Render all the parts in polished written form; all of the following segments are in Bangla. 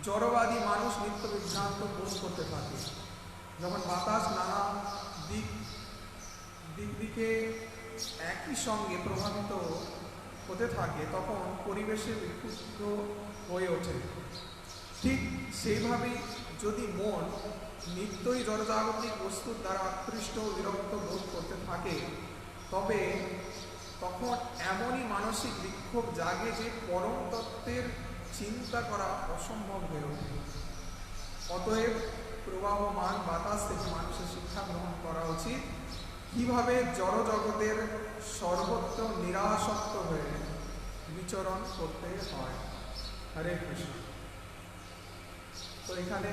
জড়বাদী মানুষ নিত্য বিভ্রান্ত বোধ করতে থাকে। যখন বাতাস নানা দিকে একই সঙ্গে প্রভাবিত হতে থাকে তখন পরিবেশে বিক্ষুব্ধ হয়ে ওঠে। ঠিক সেইভাবেই যদি মন নিত্যই জড়জাগতিক বস্তুর দ্বারা আকৃষ্ট বিরক্ত বোধ করতে থাকে তবে তখন এমনই মানসিক বিক্ষোভ জাগে যে পরম তত্ত্বের চিন্তা করা অসম্ভব হয়ে ওঠে। অতএব প্রবাহমান বাতাস থেকে মানুষের শিক্ষা গ্রহণ করা উচিত কিভাবে জড় জগতের সর্বত্র নিরাসক্ত হয়ে বিচরণ করতে হয়। হরে কৃষ্ণ। তো এখানে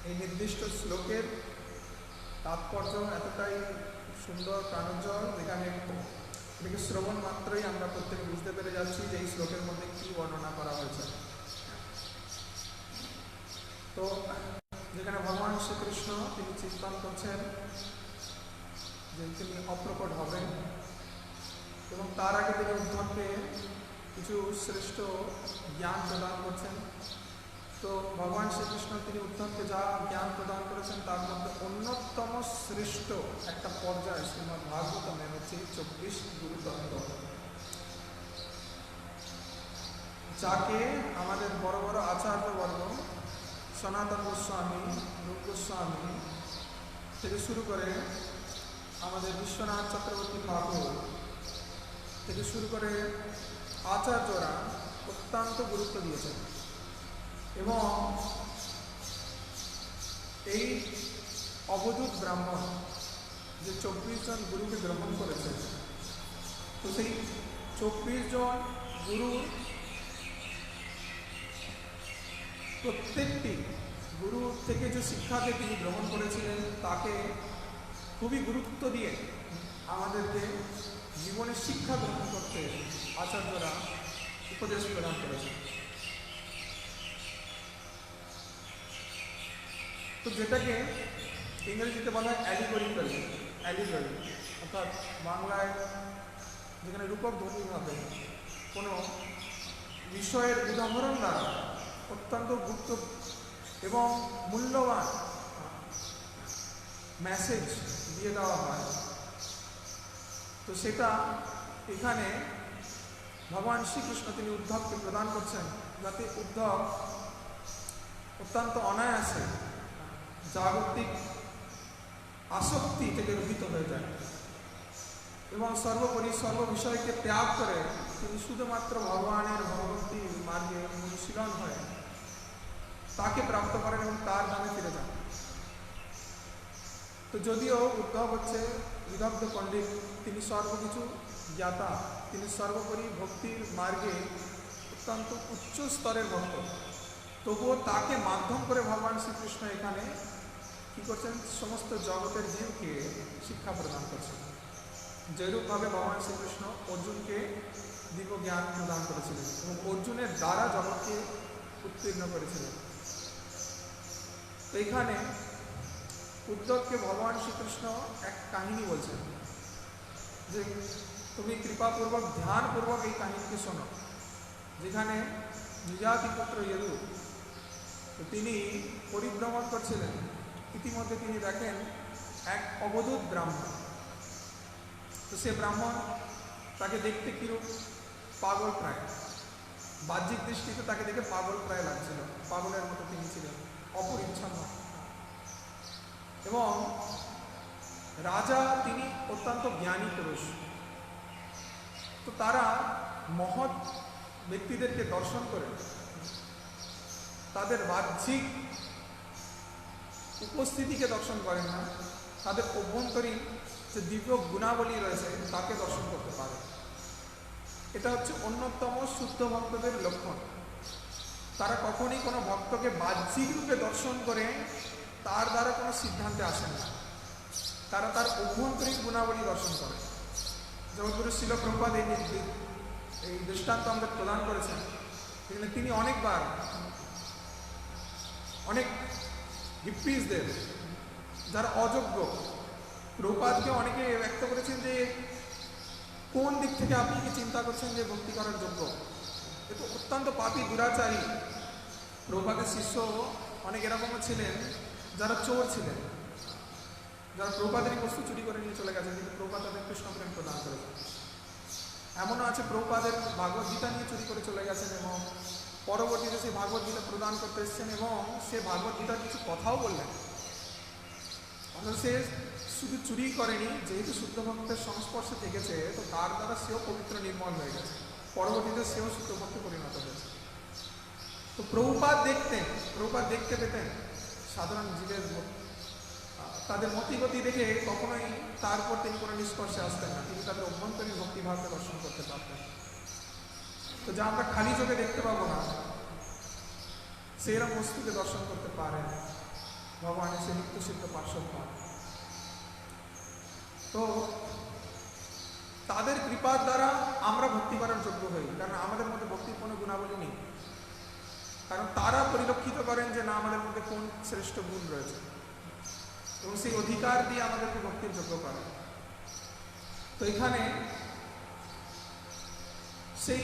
এই নির্দিষ্ট শ্লোকের তাৎপর্য এতটাই সুন্দর প্রাণোজ্জ্বল, যেখানে এটাকে শ্রবণ মাত্রই আমরা প্রত্যেকে বুঝতে পেরে যাচ্ছি যে এই শ্লোকের মধ্যে কি বর্ণনা করা হয়েছে। তো যেখানে ভগবান শ্রীকৃষ্ণ তিনি চিন্তন করছেন যে তিনি অপ্রকট হবেন এবং তার আগে তিনি উদ্ধবকে কিছু শ্রেষ্ঠ জ্ঞান প্রদান করছেন। তো ভগবান শ্রীকৃষ্ণ তিনি উদ্ধবকে যা জ্ঞান প্রদান করেছেন তার মধ্যে অন্যতম শ্রেষ্ঠ একটা পর্যায় শ্রীমদ্ ভাগবতমের হচ্ছে 24 গুরুতত্ত্ব, যাকে আমাদের বড় বড় আচার্যবর্গ সনাতন গোস্বামী, রূপ গোস্বামী থেকে শুরু করে আমাদের বিশ্বনাথ চক্রবর্তী ঠাকুর থেকে শুরু করে আচার্যরা অত্যন্ত গুরুত্ব দিয়েছেন এবং এই অবধূত ব্রাহ্মণ যে 24 জন গুরুকে গ্রহণ করেছে, তো সেই 24 জন গুরুর প্রত্যেকটি গুরু থেকে যে শিক্ষাকে তিনি গ্রহণ করেছিলেন তাকে খুবই গুরুত্ব দিয়ে আমাদেরকে জীবনের শিক্ষা গ্রহণ করতে আচার্যরা উপদেশ প্রদান করেছেন। তো যেটাকে ইংরেজিতে বলা হয় অ্যালিগরি, অর্থাৎ বাংলায় যেখানে রূপক ধর্মীভাবে কোনো বিষয়ের উদাহরণ দ্বারা অত্যন্ত গুপ্ত এবং মূল্যবান মেসেজ দিয়ে দেওয়া হয়। তো সেটা এখানে ভগবান শ্রীকৃষ্ণ তিনি উদ্ধবকে প্রদান করছেন, যাতে উদ্ধব অত্যন্ত অনায়াসে জাগতিক আসক্তি থেকে রহিত হয়ে যায় এবং সর্বোপরি সর্ব বিষয়কে ত্যাগ করে তিনি শুধুমাত্র ভগবানের ভগবতী মার্গে অনুশীলন হয়ে তাকে প্রাপ্ত করেন এবং তার ধামে ফিরে যান। তো যদিও উদ্ধব হচ্ছে বিদগ্ধ পণ্ডিত, তিনি সর্বকিছু জ্ঞাতা, তিনি সর্বোপরি ভক্তির মার্গে অত্যন্ত উচ্চ স্তরের ভক্ত, তবুও তাকে মাধ্যম করে ভগবান শ্রীকৃষ্ণ এখানে কী করছেন, সমস্ত জগতের জীবকে শিক্ষা প্রদান করছেন। যেরূপভাবে ভগবান শ্রীকৃষ্ণ অর্জুনকে দিব্য জ্ঞান প্রদান করেছিলেন এবং অর্জুনের দ্বারা জগৎকে উত্তীর্ণ করেছিলেন। তো এখানে উদ্ধবকে ভগবান শ্রীকৃষ্ণ এক কাহিনী বলছেন যে তুমি কৃপাপূর্বক ধ্যানপূর্বক এই কাহিনীকে শোনো, যেখানে নিজাতি পুত্র যদু তিনি পরিভ্রমণ করছিলেন। ইতিমধ্যে তিনি দেখেন এক অবধূত ব্রাহ্মণ। তো সে ব্রাহ্মণ তাকে দেখতে কিরূপ, পাগল প্রায়, বাহ্যিক দৃষ্টিতে তাকে দেখে পাগল প্রায় লাগছিল, পাগলের মতো তিনি ছিলেন, অপরিচ্ছন্ন। এবং রাজা তিনি অত্যন্ত জ্ঞানী পুরুষ। তো তারা মহৎ ব্যক্তিদেরকে দর্শন করে তাদের বাহ্যিক উপস্থিতিকে দর্শন করেন না, তাদের অভ্যন্তরীণ যে দিব্য গুণাবলী রয়েছে তাকে দর্শন করতে পারে। এটা হচ্ছে অন্যতম শুদ্ধ ভক্তদের লক্ষণ। তারা কখনই কোনো ভক্তকে বাহ্যিক রূপে দর্শন করে তার দ্বারা কোনো সিদ্ধান্তে আসেন না, তারা তার অভ্যন্তরীণ গুণাবলী দর্শন করে। জগৎগুরু শিল প্রভুপাদ এই দৃষ্টান্ত আমাদের প্রদান করেছেন। তিনি অনেকবার অনেক হিপ্পিসদের যারা অযোগ্য, প্রভুপাদকে অনেকে ব্যক্ত করেছেন যে কোন দিক থেকে আপনি কি চিন্তা করছেন যে ভক্তি করার যোগ্য, এ তো অত্যন্ত পাপী দুরাচারী। প্রভুপাদের শিষ্য অনেক এরকমও ছিলেন যারা চোর ছিলেন, যারা প্রভুপাদেরই বস্তু চুরি করে নিয়ে চলে গেছেন, কিন্তু প্রভুপাদ তাদের কৃষ্ণ প্রেম প্রদান করেছেন। এমনও আছে প্রভুপাদের ভাগবত গীতা নিয়ে চুরি করে চলে গেছেন এবং পরবর্তীতে সেই ভাগবত গীতা প্রদান করতে এসেছেন এবং সে ভাগবত গীতার কিছু কথাও বললেন। অথচ সে শুধু চুরি করেনি, যেহেতু শুদ্ধ ভক্তের সংস্পর্শে থেকেছে তো তার দ্বারা সেও পবিত্র নির্মল হয়ে গেছে, পরবর্তীতে সেও শুদ্ধ ভক্তে পরিণত হয়েছে। তো প্রভুপাদ দেখতে পেতেন সাধারণ জীবের তাদের মতিগতি দেখে কখনোই তার উপর তিনি কোনো নিষ্কর্ষে আসতেন না, তিনি তাদের অভ্যন্তরীণ ভক্তিভাবকে দর্শন করতে পারতেন। তো যা আমরা খালি চোখে দেখতে পাবো না, সেইরকম বস্তুকে দর্শন করতে পারেন ভগবানের সে নিত্য সিদ্ধ পার্শ্বদ। তো তাদের কৃপার দ্বারা আমরা ভক্তি করার যোগ্য হই, কারণ আমাদের মধ্যে ভক্তির কোনো গুণাবলী নেই। কারণ তারা পরিলক্ষিত করেন যে না, আমাদের মধ্যে কোন শ্রেষ্ঠ গুণ রয়েছে এবং সেই অধিকার দিয়ে আমাদেরকে ভক্তির যোগ্য করেন। তো এখানে সেই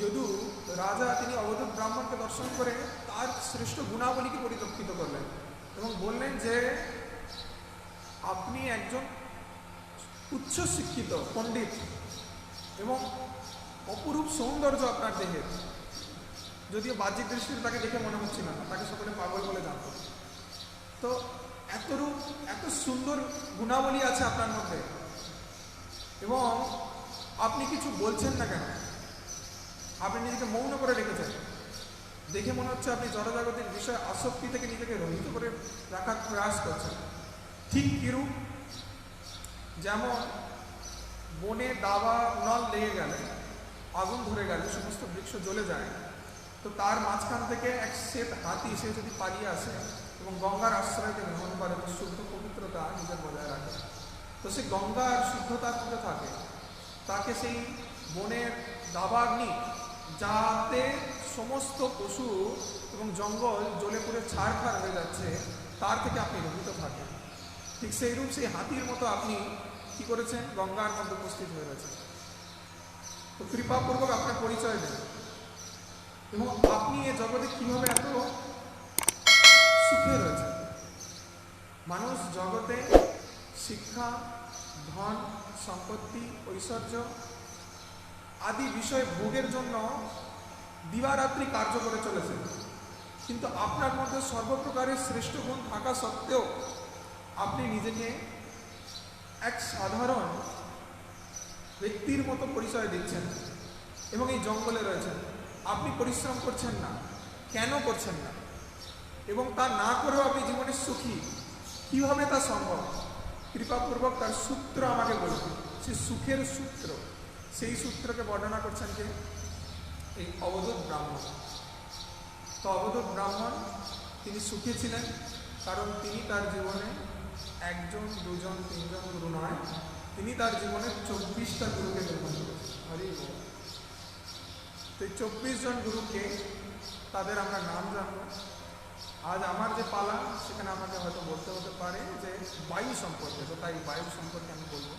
যদু রাজা তিনি অবধূত ব্রাহ্মণকে দর্শন করে তার শ্রেষ্ঠ গুণাবলীকে পরিলক্ষিত করলেন এবং বললেন যে আপনি একজন উচ্চ শিক্ষিত পণ্ডিত এবং অপরূপ সৌন্দর্য আপনার দেহের, যদিও বাহ্যিক দৃষ্টিতে তাকে দেখে মনে হচ্ছিল না, তাকে সকলে পাগল বলে জানত। তো এত সুন্দর গুণাবলী আছে আপনার মধ্যে এবং আপনি কিছু বলছেন না কেন? আপনি নিজেকে মৌন করে রেখেছেন, দেখে মনে হচ্ছে আপনি জড়জগতের বিষয়ে আসক্তি থেকে নিজেকে রহিত করে রাখার প্রয়াস করছেন। ঠিক কিরূপ, যেমন বনে দাবা নল লেগে গেলে, আগুন ধরে গেলে সমস্ত বৃক্ষ জ্বলে যায়, তো তার মাঝখান থেকে এক শ্বেত হাতি সে যদি পালিয়ে আসে এবং গঙ্গার আশ্রয়কে গ্রহণ করে তো শুদ্ধ পবিত্রতা নিজের বজায় রাখে। তো সে গঙ্গার শুদ্ধতার মধ্যে থাকে, তাকে সেই বনের দাবাগ্নি যাতে সমস্ত পশু এবং জঙ্গল জ্বলে পুড়ে ছাড়খাড় হয়ে যাচ্ছে তার থেকে আপনি রহিত থাকেন। ঠিক সেইরূপ সেই হাতির মতো আপনি কি করেছেন, গঙ্গার মধ্যে উপস্থিত হয়ে গেছেন। তো কৃপাপূর্বক আপনার পরিচয় দেন এবং আপনি এ জগতে কিভাবে এত সুখে রয়েছেন। মানুষ জগতে শিক্ষা, ধন, সম্পত্তি, ঐশ্বর্য আদি বিষয় ভোগের জন্য দিবারাত্রি কার্য করে চলেছে, কিন্তু আপনার মধ্যে সর্বপ্রকারের শ্রেষ্ঠ গুণ থাকা সত্ত্বেও আপনি নিজেকে এক সাধারণ ব্যক্তির মতো পরিচয় দিচ্ছেন এবং এই জঙ্গলে রয়েছেন। আপনি পরিশ্রম করছেন না, কেন করছেন না? এবং তা না করেও আপনি জীবনে সুখী, কিভাবে তা সম্ভব? কৃপাপূর্বক তার সূত্র আমাকে বলুন, সে সুখের সূত্র, সেই সূত্রকে বর্ণনা করছেন যে এই অবধূত ব্রাহ্মণ। তো অবধূত ব্রাহ্মণ তিনি সুখী ছিলেন কারণ তিনি তার জীবনে একজন, দুজন, তিনজন গুরু নয়, তিনি তার জীবনে 24টা গুরুকে গ্রহণ করেছেন। তো এই 24 জন গুরুকে তাদের আমরা নাম জানবো। আজ আমার যে পালা সেখানে আমাকে হয়তো বলতে হতে পারে যে বায়ু সম্পর্কে, তো তাই বায়ু সম্পর্কে আমি বলবো,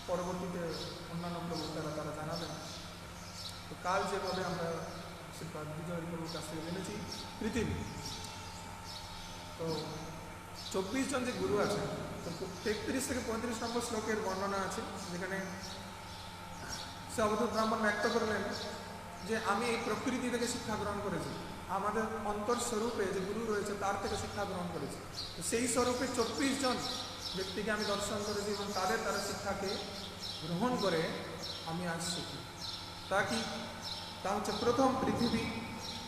পরবর্তীতে অন্যান্য প্রবক্তারা তারা জানাবেন। তো কাল যেভাবে আমরা শ্রীপাদ বিজয় প্রভুর কাছ থেকে জেনেছি পৃথিবী, তো 24 জন যে গুরু আছেন, তো 33 থেকে 35 নম্বর শ্লোকের বর্ণনা আছে, যেখানে সে অবধূত ব্রাহ্মণ ব্যক্ত করলেন যে আমি এই প্রকৃতি থেকে শিক্ষা গ্রহণ করেছি, আমাদের অন্তরস্বরূপে যে গুরু রয়েছে তার থেকে শিক্ষা গ্রহণ করেছি। তো সেই স্বরূপে 24 জন ব্যক্তিকে আমি দর্শন করেছি এবং তারা শিক্ষাকে গ্রহণ করে আমি আজ সুখী। তা হচ্ছে প্রথম পৃথিবী,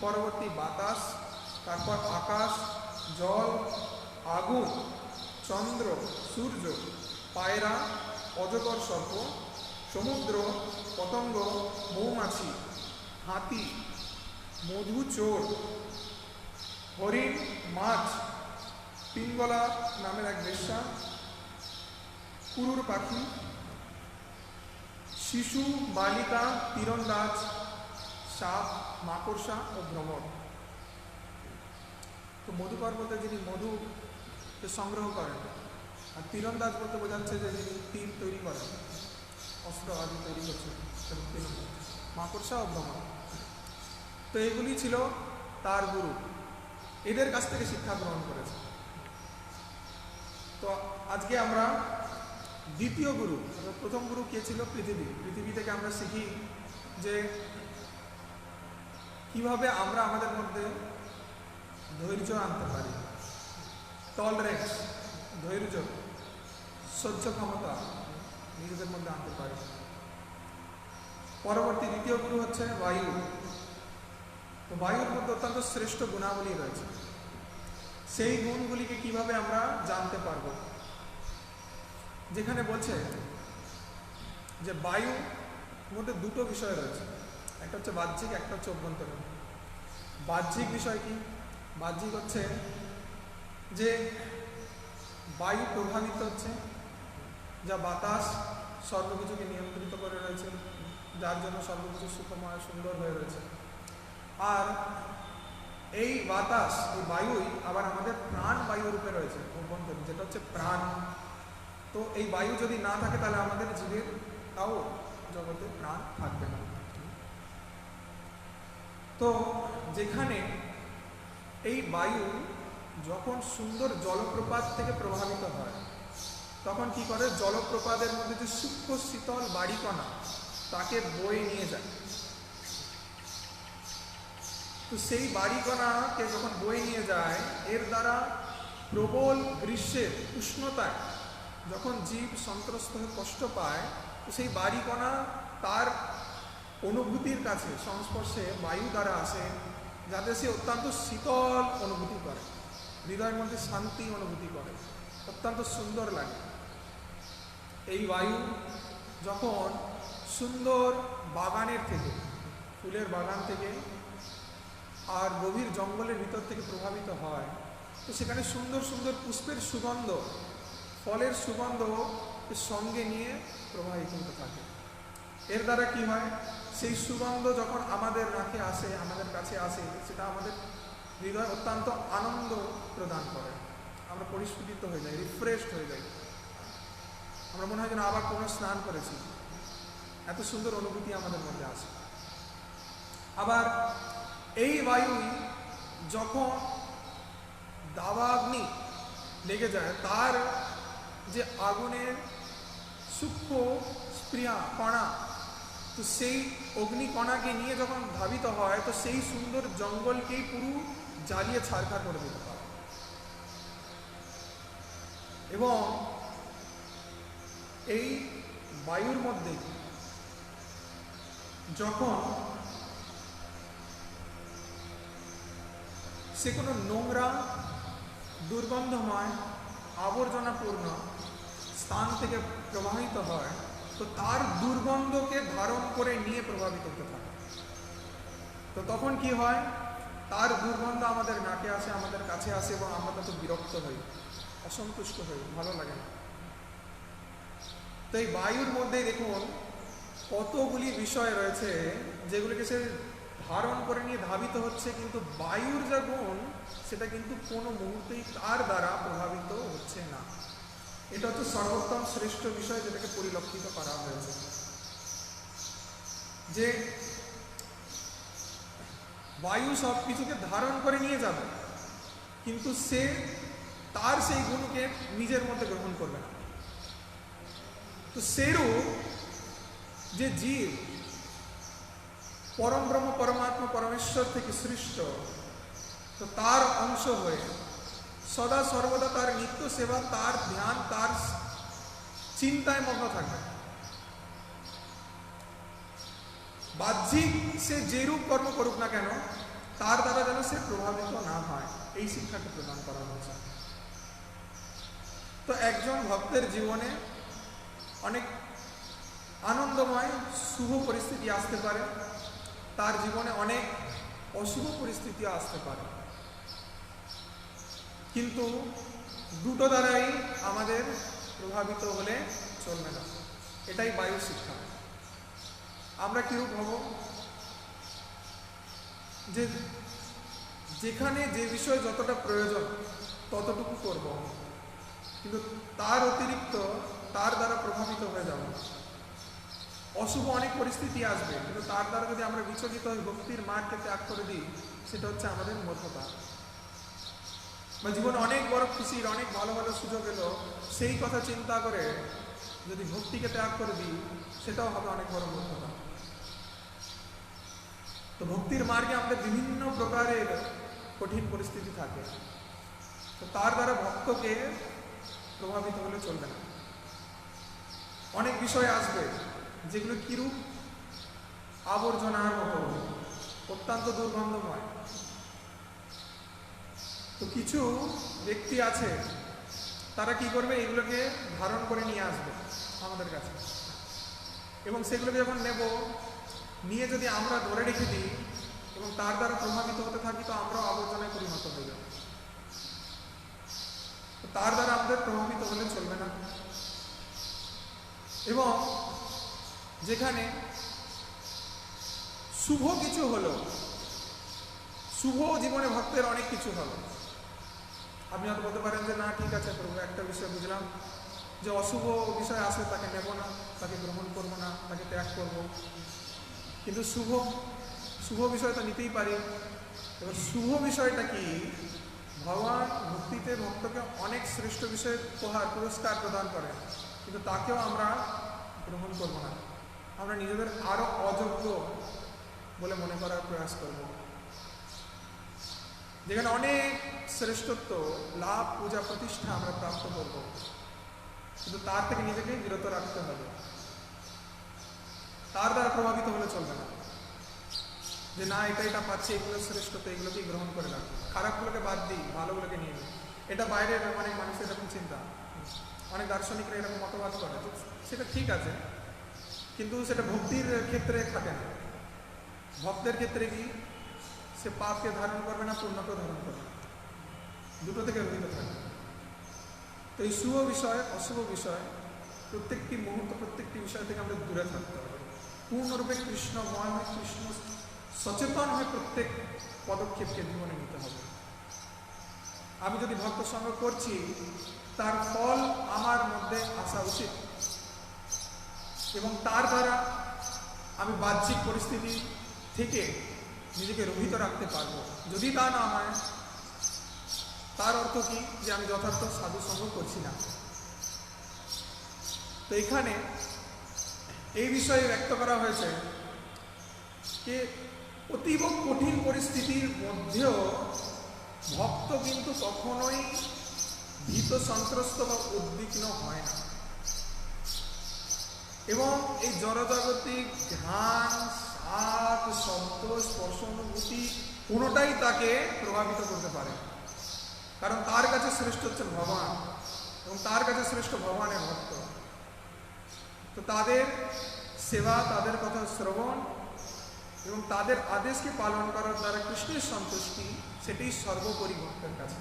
পরবর্তী বাতাস, তারপর আকাশ, জল, আগুন, চন্দ্র, সূর্য, পায়রা, অজগর সর্প, সমুদ্র, পতঙ্গ, মৌমাছি, হাতি, মধু চোর, হরিণ, মাছ, পিঙ্গলা নামের এক বেশ্যা, কুরুর পাখি, শিশু, বালিকা, তীরন্দাজ, সাপ, মাকড়সা ও ভ্রমর। তো মধুকর বলতে যিনি মধুকে সংগ্রহ করেন, আর তীরন্দাজ বলতে বোঝাচ্ছে যে যিনি তীর তৈরি করেন, অস্ত্র আদি তৈরি করছেন, মাকড়সা ও ভ্রমর। তো এগুলি ছিল তার গুরু, এদের কাছ থেকে শিক্ষা গ্রহণ করেছে। তো আজকে আমরা দ্বিতীয় গুরু, প্রথম গুরু কে ছিল? পৃথিবী। পৃথিবী থেকে আমরা শিখি যে কিভাবে আমরা আমাদের মধ্যে ধৈর্য আনতে পারি, টলারেন্স, ধৈর্য, সহ্য ক্ষমতা নিজেদের মধ্যে আনতে পারি। পরবর্তী দ্বিতীয় গুরু হচ্ছে বায়ু। তো বায়ুর মধ্যে অত্যন্ত শ্রেষ্ঠ গুণাবলী রয়েছে। সেই গুণগুলিকে কিভাবে আমরা জানতে পারব? যেখানে বলছে যে বায়ুর মধ্যে দুটো বিষয় রয়েছে, একটা হচ্ছে বাহ্যিক, একটা হচ্ছে অভ্যন্তরীণ। বাহ্যিক বিষয় কি? বাহ্যিক হচ্ছে যে বায়ু প্রভাবিত হচ্ছে, যা বাতাস সর্বকিছুকে নিয়ন্ত্রিত করে রয়েছে, যার জন্য সর্বকিছু সুখময় সুন্দর হয়ে রয়েছে। আর এই বাতাস, এই বায়ুই আবার আমাদের প্রাণ বায়ু রূপে রয়েছে অভ্যন্তরীণ, যেটা হচ্ছে প্রাণ। তো এই বায়ু যদি না থাকে তাহলে আমাদের জীবের তাও জগতে প্রাণ থাকবে না। তো যেখানে এই বায়ু যখন সুন্দর জলপ্রপাত থেকে প্রভাবিত হয়, তখন কি করে? জলপ্রপাতের মধ্যে যে সূক্ষ্ম শীতল বাড়িকণা তাকে বয়ে নিয়ে যায়। তো সেই বাড়িকণাকে যখন বয়ে নিয়ে যায়, এর দ্বারা প্রবল গ্রীষ্মের উষ্ণতায় যখন জীব সন্ত্রস্ত হয়ে কষ্ট পায়, তো সেই বাড়িকণা তার অনুভূতির কাছে সংস্পর্শে বায়ু দ্বারা আসে, যাতে সে অত্যন্ত শীতল অনুভূতি করে, হৃদয়ের মধ্যে শান্তি অনুভূতি করে, অত্যন্ত সুন্দর লাগে। এই বায়ু যখন সুন্দর বাগানের থেকে, ফুলের বাগান থেকে আর গভীর জঙ্গলের ভিতর থেকে প্রভাবিত হয়, তো সেখানে সুন্দর সুন্দর পুষ্পের সুগন্ধ, ফলের সুগন্ধ সঙ্গে নিয়ে প্রবাহিত হতে থাকে। এর দ্বারা কি হয়? সেই সুগন্ধ যখন আমাদের নাকে আসে, আমাদের কাছে আসে, সেটা আমাদের হৃদয় অত্যন্ত আনন্দ প্রদান করে। আমরা পরিস্ফুটিত হয়ে যাই, রিফ্রেশড হয়ে যাই। আমরা মনে হয় যেন আবার কোনো স্নান করেছি, এত সুন্দর অনুভূতি আমাদের মধ্যে আসে। আবার এই বায়ুই যখন দাবাগ্নি লেগে যায়, তার যে আগুনের সূক্ষ্ম স্প্রিয়া কণা, তো সেই অগ্নি কণাকে নিয়ে যখন ধাবিত হয়, তো সেই সুন্দর জঙ্গলকেই পুরো জ্বালিয়ে ছারখার করে দিতে পারে। এবং এই বায়ুর মধ্যে যখন সে কোনো নোংরা, দুর্গন্ধময়, আবর্জনাপূর্ণ স্থান থেকে প্রবাহিত হয়, তো তার দুর্গন্ধকে ধারণ করে নিয়ে প্রভাবিত হতে থাকে। তো তখন কি হয়? তার দুর্গন্ধ আমাদের নাকে আসে, আমাদের কাছে আসে, এবং আমরা তত বিরক্ত হই, অসন্তুষ্ট হই, ভালো লাগে না। তো এই বায়ুর মধ্যে দেখুন কতগুলি বিষয় রয়েছে যেগুলিকে সে ধারণ করে নিয়ে ধাবিত হচ্ছে, কিন্তু বায়ুর যে গুণ সেটা কিন্তু কোনো মুহূর্তেই তার দ্বারা প্রভাবিত হচ্ছে না। এটা হচ্ছে সর্বোত্তম শ্রেষ্ঠ বিষয়, যেটাকে পরিলক্ষিত করা হয়েছে, যে বায়ু সব কিছুকে ধারণ করে নিয়ে যাবে, কিন্তু সে তার সেই গুণকে নিজের মধ্যে গ্রহণ করবে না। তো সেরূপ যে জীব পরম ব্রহ্ম পরমাত্মা পরমেশ্বর থেকে সৃষ্ট, তো তার অংশ হয়ে সদা সর্বদা তার নিত্য সেবা, তার ধ্যান, তার চিন্তায় মগ্ন থাকবে। বাহ্যিক সে যেরূপ কর্ম করুক না কেন, তার দ্বারা যেন সে প্রভাবিত না হয়, এই শিক্ষাকে প্রদান করা হয়েছে। তো একজন ভক্তের জীবনে অনেক আনন্দময় শুভ পরিস্থিতি আসতে পারে, তার জীবনে অনেক অশুভ পরিস্থিতিও আসতে পারে, কিন্তু দুটো দ্বারাই আমাদের প্রভাবিত হলে চলবে না। এটাই বায়ু শিক্ষা। আমরা কিরূপ হব? যে যেখানে যে বিষয় যতটা প্রয়োজন ততটুকু করব, কিন্তু তার অতিরিক্ত তার দ্বারা প্রভাবিত হয়ে যাব। অশুভ অনেক পরিস্থিতি আসবে, কিন্তু তার দ্বারা যদি আমরা বিচলিত হয়ে ভক্তির মার্গকে ত্যাগ করে দিই, সেটা হচ্ছে আমাদের মূর্খতা। বা জীবনে অনেক বড় খুশির অনেক ভালো ভালো সুযোগ এলো, সেই কথা চিন্তা করে যদি ভক্তিকে ত্যাগ করে দিই, সেটাও হবে অনেক বড় মূর্খতা। তো ভক্তির মার্গে আমাদের বিভিন্ন প্রকারের কঠিন পরিস্থিতি থাকে, তো তার দ্বারা ভক্তকে প্রভাবিত হলে চলবে না। অনেক বিষয় আসবে যেগুলো কিরূপ আবর্জনার মতো, অত্যন্ত দুর্গন্ধময়। তো কিছু ব্যক্তি আছে, তারা কি করবে, এগুলোকে ধারণ করে নিয়ে আসবে আমাদের কাছে, এবং সেগুলোকে যখন নেব, নিয়ে যদি আমরা ধরে রেখে দিই এবং তার দ্বারা প্রভাবিত হতে থাকি, তো আমরাও আবর্জনায় পরিণত হয়ে যাব। তার দ্বারা আমাদের প্রভাবিত হলে চলবে না। এবং যেখানে শুভ কিছু হলো, শুভ জীবনে ভক্তের অনেক কিছু হলো, আপনি হয়তো বলতে পারেন যে না ঠিক আছে প্রভু, একটা বিষয় বুঝলাম যে অশুভ বিষয় আসলে তাকে নেব না, তাকে গ্রহণ করবো না, তাকে ত্যাগ করব, কিন্তু শুভ বিষয় তো নিতেই পারি। এবার শুভ বিষয়টা কি, ভগবান ভক্তিতে ভক্তকে অনেক শ্রেষ্ঠ বিষয়ের উপহার পুরস্কার প্রদান করেন, কিন্তু তাকেও আমরা গ্রহণ করব না, আমরা নিজেদের আরো অযোগ্য বলে মনে করার প্রয়াস করব। যেখানে অনেক শ্রেষ্ঠত্ব, লাভ, পূজা, প্রতিষ্ঠা আমরা প্রাপ্ত করব, কিন্তু তার থেকে নিজেকে বিরত রাখতে হবে। তার দ্বারা প্রভাবিত হলে চলবে না, যে না এটা পাচ্ছি, এগুলো শ্রেষ্ঠত্ব, এগুলোকেই গ্রহণ করে রাখবো, খারাপগুলোকে বাদ দিই, ভালোগুলোকে নিয়ে নিই। এটা বাইরের অনেক মানুষের এরকম চিন্তা, অনেক দার্শনিকরা এরকম মতবাদ করে, সেটা ঠিক আছে, কিন্তু সেটা ভক্তির ক্ষেত্রে খাটে না। ভক্তের ক্ষেত্রে কি, সে পাপকে ধারণ করবে না, পুণ্যকে ধারণ করবে না, দুটো থেকে রহিত থাকবে। তো এই শুভ বিষয়, অশুভ বিষয়, প্রত্যেকটি মুহূর্ত, প্রত্যেকটি বিষয় থেকে আমাদের দূরে থাকতে হবে। পূর্ণরূপে কৃষ্ণময় হয়ে, কৃষ্ণ সচেতন হয়ে প্রত্যেক পদক্ষেপকে জীবনে নিতে হবে। আমি যদি ভক্ত সঙ্গ করছি, তার ফল আমার মধ্যে আসা উচিত, এবং তার দ্বারা আমি বাহ্যিক পরিস্থিতি থেকে নিজেকে রহিত রাখতে পারবো। যদি তা না হয়, তার অর্থ কি, যে আমি যথার্থ সাধু সঙ্গ করছি না। তো এখানে এই বিষয়ে ব্যক্ত করা হয়েছে যে অতীব কঠিন পরিস্থিতির মধ্যেও ভক্ত কিন্তু কখনোই ভীত, সন্ত্রস্ত বা উদ্বিগ্ন হয় না, এবং এই জড়জাগতিক ধ্যান, স্বাদ, শব্দ, স্পর্শ, অনুভূতি কোনোটাই তাকে প্রভাবিত করতে পারে, কারণ তার কাছে শ্রেষ্ঠ হচ্ছেন ভগবান, এবং তার কাছে শ্রেষ্ঠ ভগবানের ভক্ত। তো তাদের সেবা, তাদের কথা শ্রবণ এবং তাদের আদেশকে পালন করার দ্বারা কৃষ্ণের সন্তুষ্টি, সেটাই সর্বোপরি ভক্তের কাছে।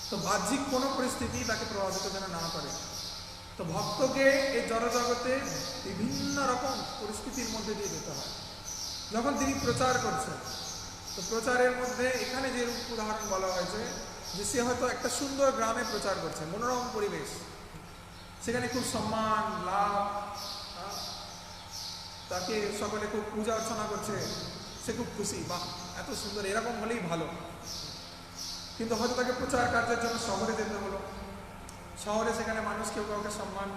তো বাহ্যিক কোনো পরিস্থিতি তাকে প্রভাবিত যেন না করে। তো ভক্তকে এই জড়জগতে বিভিন্ন রকম পরিস্থিতির মধ্যে দিয়ে যেতে হয়। যখন তিনি প্রচার করছেন, তো প্রচারের মধ্যে এখানে যে উদাহরণ বলা হয়েছে, যে সে হয়তো একটা সুন্দর গ্রামে প্রচার করছে, মনোরম পরিবেশ, সেখানে খুব সম্মান, লাভ, তাকে সকলে খুব পূজা অর্চনা করছে, সে খুব খুশি, বাহ এত সুন্দর, এরকম হলেই ভালো। কিন্তু হয়তো তাকে প্রচার কার্যের জন্য শহরে যেতে হলো, শহরে সেখানে মানুষ কেউ কাউকে সম্মান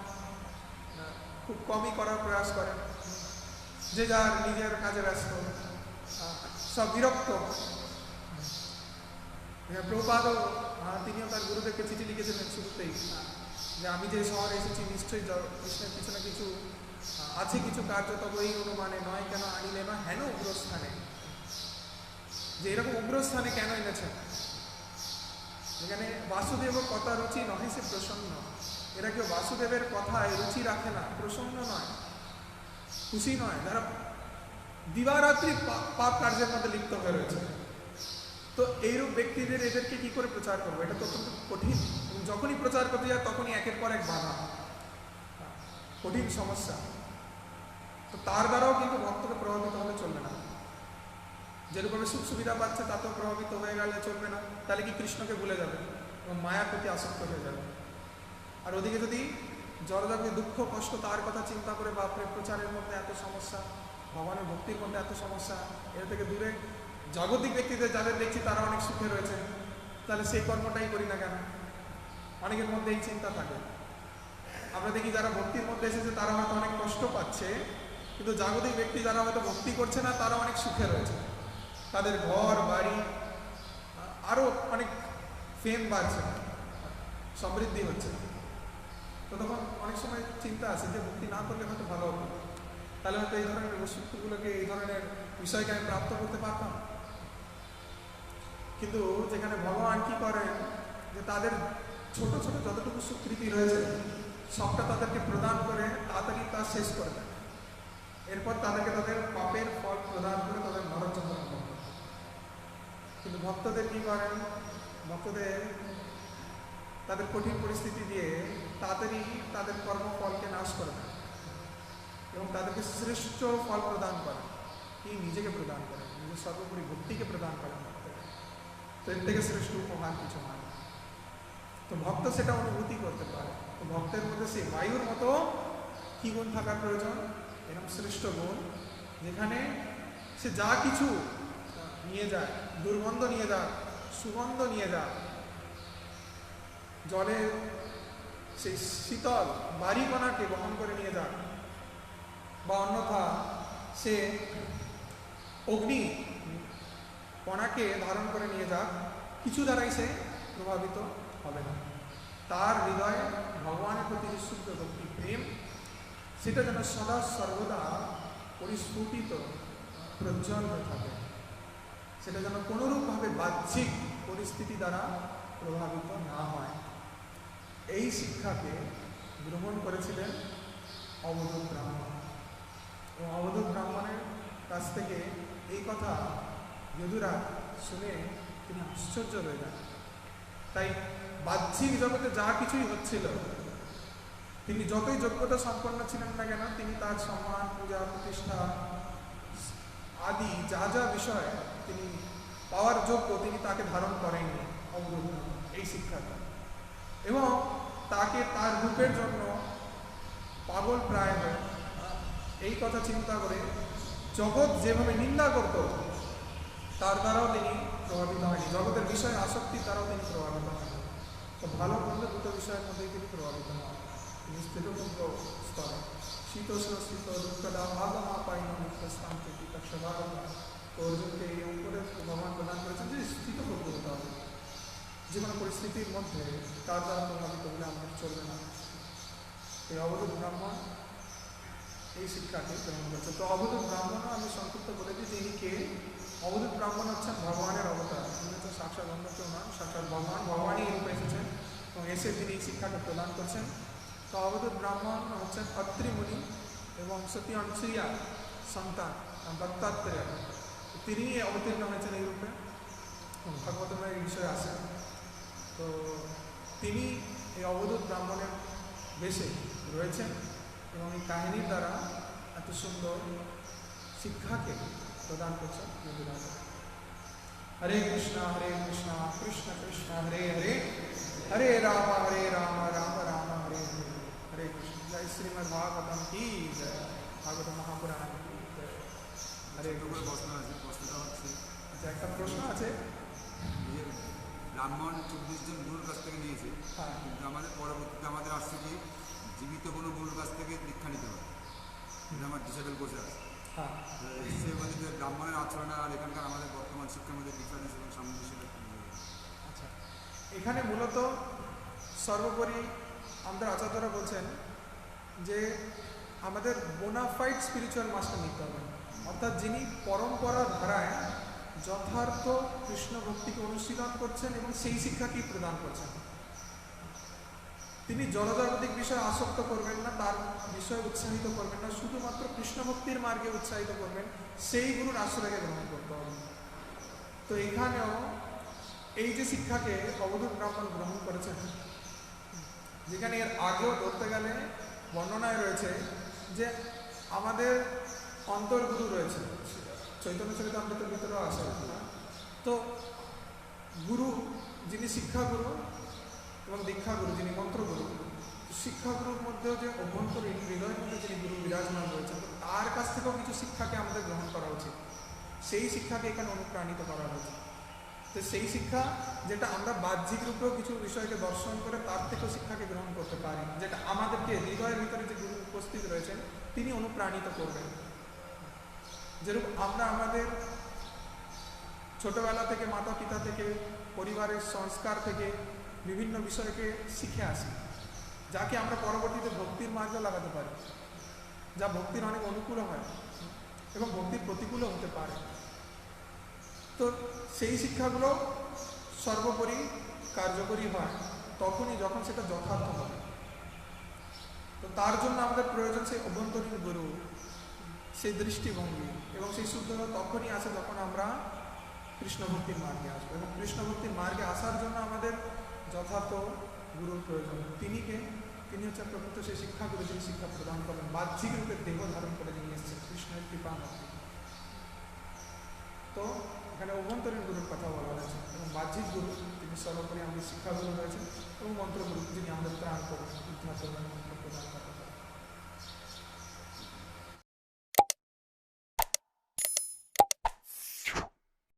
খুব কমই করার প্রয়াস করে, যে যার নিজের কাজে ব্যস্ত, সব বিরক্ত। প্রভুপাদও তিনিও তার গুরুদেরকে চিঠি লিখেছিলেন শুরুতেই, যে আমি যে শহরে এসেছি নিশ্চয়ই কৃষ্ণের কিছু না কিছু আছে, কিছু কার্য তবে এই অনুমানে নয় কেন আনিলে না হেন উগ্রস্থানে, যে এরকম উগ্রস্থানে কেন এনেছেন, যেখানে বাসুদেব কথা রুচি নহে সে প্রসন্ন। এরা কেউ বাসুদেবের কথায় রুচি রাখে না, প্রসন্ন নয়, খুশি নয়, যারা দিবারাত্রি পাপ কার্যের মধ্যে লিপ্ত হয়ে রয়েছে। তো এইরূপ ব্যক্তিদের, এদেরকে কি করে প্রচার করবো, এটা তো অত্যন্ত কঠিন। এবং যখনই প্রচার করতে যায় তখনই একের পর এক বাধা, কঠিন সমস্যা। তো তার দ্বারাও কিন্তু ভক্তকে প্রভাবিত হলে চলবে না। যেরকমভাবে সুখ সুবিধা পাচ্ছে তাতেও প্রভাবিত হয়ে গেলে চলবে না, তাহলে কি কৃষ্ণকে ভুলে যাবে এবং মায়ার প্রতি আসক্ত হয়ে যাবে। আর ওদিকে যদি জড়জাগতিক দুঃখ কষ্ট তার কথা চিন্তা করে বাপরে প্রচারের মধ্যে এত সমস্যা, ভগবানের ভক্তির মধ্যে এত সমস্যা, এর থেকে দূরে জাগতিক ব্যক্তিদের যাদের দেখছি তারা অনেক সুখে রয়েছে, তাহলে সেই কর্মটাই করি না কেন? অনেকের মধ্যে এই চিন্তা থাকে। আমরা দেখি যারা ভক্তির মধ্যে এসেছে তারা হয়তো অনেক কষ্ট পাচ্ছে, কিন্তু জাগতিক ব্যক্তি যারা হয়তো ভক্তি করছে না তারা অনেক সুখে রয়েছে, তাদের ঘর বাড়ি আরও অনেক ফেম বাড়ছে, সমৃদ্ধি হচ্ছে। তো তখন অনেক সময় চিন্তা আছে যে ভক্তি না করলে হয়তো ভালো হতো, তাহলে হয়তো এই ধরনের বস্তুগুলোকে, এই ধরনের বিষয়কে আমি প্রাপ্ত করতে পারতাম। কিন্তু যেখানে ভগবান কি করেন, যে তাদের ছোট ছোট যতটুকু স্বীকৃতি রয়েছে সবটা তাদেরকে প্রদান করে তাড়াতাড়ি তা শেষ করে দেয়, এরপর তাদেরকে তাদের পাপের ফল প্রদান করে তাদের নরকযাতনা করেন। কিন্তু ভক্তদের কি করেন, ভক্তদের তাদের কঠিন পরিস্থিতি দিয়ে তাড়াতাড়ি তাদের কর্মফলকে নাশ করে দেয় এবং তাদেরকে শ্রেষ্ঠ ফল প্রদান করে। কি নিজেকে প্রদান করে, নিজের সর্বোপরি ভক্তিকে প্রদান করেন ভক্তকে। তো এর থেকে শ্রেষ্ঠ উপহার কিছু হয় না। তো ভক্ত সেটা অনুভূতি করতে পারে। তো ভক্তের মধ্যে সেই বায়ুর মতো কি গুণ থাকার প্রয়োজন? এরকম শ্রেষ্ঠ গুণ, যেখানে সে যা কিছু নিয়ে যায়, দুর্গন্ধ নিয়ে যাক, সুগন্ধ নিয়ে যাক, জলের সেই শীতল বাড়িকণাকে বহন করে নিয়ে যাক, বা অন্যথা সে অগ্নি কণাকে ধারণ করে নিয়ে যাক, কিছু দ্বারাই সে প্রভাবিত হবে না। তার হৃদয়ে ভগবানের প্রতি যে শুদ্ধ ভক্তি প্রেম, সেটা যেন সদা সর্বদা পরিস্ফুটিত প্রজ্জ্বল হয়ে থাকে, সেটা যেন কোনোরূপভাবে বাহ্যিক পরিস্থিতি দ্বারা প্রভাবিত না হয়। এই শিক্ষাকে গ্রহণ করেছিলেন অবধূত ব্রাহ্মণ, এবং অবধূত ব্রাহ্মণের কাছ থেকে এই কথা যদুরাজ শুনে তিনি আশ্চর্য হয়ে যান। তাই বাহ্যিক জগতে যা কিছুই হচ্ছিল, তিনি যতই যোগ্যতা সম্পন্ন ছিলেন না কেন, তিনি তার সম্মান, পূজা, প্রতিষ্ঠা আদি যা যা বিষয় তিনি পাওয়ার যোগ্য, তিনি তাকে ধারণ করেননি অবধূত এই শিক্ষাটা। এবং তাকে তার রূপের জন্য পাগল প্রায় হয়ে এই কথা চিন্তা করে জগৎ যেভাবে নিন্দা করত, তার দ্বারাও তিনি প্রভাবিত হয়নি। জগতের বিষয়ে আসক্তি দ্বারাও তিনি প্রভাবিত হয়নি। তো ভালো মন্দ দুটো বিষয়ের মধ্যেই তিনি প্রভাবিত হন। তিনি স্থিতপূর্ব স্তরে শীতোষ্ণ স্থিত দুঃখদা ভাগমা পাইন স্থান থেকে তৎসভাগ। তো অর্জুনকে এই উপরে ভগবান প্রদান করেছেন যে স্থিতপূর্ব হতে হবে, যে কোনো পরিস্থিতির মধ্যে তার দ্বারা প্রভাবিত হলে আমাদের চলবে না। এই অবধূত ব্রাহ্মণ এই শিক্ষাকে গ্রহণ করছে। তো অবধূত ব্রাহ্মণও আমি সংক্ষিপ্ত বলে দিই যে ইনি কে। অবধূত ব্রাহ্মণ হচ্ছেন ভগবানের অবতার। তিনি তো সাক্ষাৎ অন্য কেউ নন, সাক্ষাৎ ভগবান, ভগবানই রূপে এসেছেন এবং এসে তিনি এই শিক্ষাকে প্রদান করছেন। তো অবধূত ব্রাহ্মণ হচ্ছেন অত্রি মুনি এবং সতী অনসূয়া সন্তান দত্তাত্রেয়। তিনি অবতীর্ণ হয়েছেন এই রূপে, ভাগবতমের এই বিষয়ে আসেন। তো তিনি এই অবধূত ব্রাহ্মণের বেশে রয়েছেন এবং এই কাহিনীর দ্বারা এত সুন্দর শিক্ষাকে প্রদান করছেন যদুরাজ। হরে কৃষ্ণ কৃষ্ণ কৃষ্ণ হরে হরে, হরে রাম রাম রাম হরে হরে, হরে কৃষ্ণ। জয় শ্রীমদ্ ভাগবতম কি জয়, ভাগবত মহাপুরাণ কি জয়। হরে কৃষ্ণ। আচ্ছা, একটা প্রশ্ন আছে। ব্রাহ্মণ 24 জন গুরুর কাছ থেকে নিয়েছে, কিন্তু আমাদের পরবর্তীতে আমাদের আসছে কি জীবিত কোনো গুরুর কাছ থেকে দীক্ষা নিতে হবে, এটা আমার ডিসেবল কোর্সে আছে। সে বলছে যে ব্রাহ্মণের আচরণ আর এখানকার আমাদের বর্তমান শিক্ষার মধ্যে ডিফারেন্স এবং সামঞ্জস্যতা। আচ্ছা, এখানে মূলত সর্বোপরি আমাদের আচার্যরা বলছেন যে আমাদের বোনাফাইড স্পিরিচুয়াল মাস্টার নিতে হবে, অর্থাৎ যিনি পরম্পরার ধারায় যথার্থ কৃষ্ণ ভক্তিকে অনুশীলন করছেন এবং সেই শিক্ষাকেই প্রদান করছেন। তিনি জড়জাগতিক বিষয়ে আসক্ত করবেন না, তার বিষয়ে উৎসাহিত করবেন না, শুধুমাত্র কৃষ্ণ ভক্তির মার্গে উৎসাহিত করবেন, সেই গুরুর আশ্রয়কে গ্রহণ করতে হবে। তো এখানেও এই যে শিক্ষাকে অবধূত ব্রাহ্মণ গ্রহণ করেছেন, যেখানে এর আগেও ধরতে গেলে বর্ণনায় রয়েছে যে আমাদের অন্তর্গুরু রয়েছে, চৈতন্য চরিতামৃতের ভিতরেও আসে। তো গুরু যিনি শিক্ষাগুরু এবং দীক্ষাগুরু যিনি মন্ত্রগুরু, শিক্ষাগুরুর মধ্যেও যে অভ্যন্তরীণ হৃদয়ের মধ্যে যিনি গুরু বিরাজমান রয়েছেন, তো তার কাছ থেকেও কিছু শিক্ষাকে আমাদের গ্রহণ করা উচিত। সেই শিক্ষাকে এখানে অনুপ্রাণিত করা হয়েছে। তো সেই শিক্ষা যেটা আমরা বাহ্যিক রূপেও কিছু বিষয়কে দর্শন করে তার থেকেও শিক্ষাকে গ্রহণ করতে পারি, যেটা আমাদেরকে হৃদয়ের ভিতরে যে গুরু উপস্থিত রয়েছেন তিনি অনুপ্রাণিত করবেন। যেরূপ আমরা আমাদের ছোটবেলা থেকে মাতা পিতা থেকে পরিবারের সংস্কার থেকে বিভিন্ন বিষয়কে শিখে আসি, যাকে আমরা পরবর্তীতে ভক্তির মার্গে লাগাতে পারি, যা ভক্তির অনেক অনুকূল হয় এবং ভক্তির প্রতিকূলও হতে পারে। তো সেই শিক্ষাগুলো সর্বোপরি কার্যকরী হয় তখনই যখন সেটা যথার্থ হবে। তো তার জন্য আমাদের প্রয়োজন সেই অভ্যন্তরীণ গুরু, সেই দৃষ্টিভঙ্গি এবং সেই শুদ্ধতা তখনই আসে যখন আমরা কৃষ্ণ ভক্তির মার্গে আসবো। এবং কৃষ্ণ ভক্তির মার্গে আসার জন্য আমাদের যথার্থ গুরুর প্রয়োজন। তিনি হচ্ছেন প্রকৃত সেই শিক্ষাগুরু, যিনি শিক্ষা প্রদান করেন, বাহ্যিক রূপে দেহ ধারণ করে নিয়ে এসেছেন কৃষ্ণের কৃপা ভক্তি। তো এখানে অভ্যন্তরীণ গুরুর কথা বলা হয়েছে এবং বাহ্যিক গুরু তিনি সর্বোপরি আমাদের শিক্ষাগুরু রয়েছেন এবং মন্ত্রগুরু যিনি আমাদের ত্রাণ করবেন, উদ্ধার করবেন, মন্ত্র প্রদান করেন।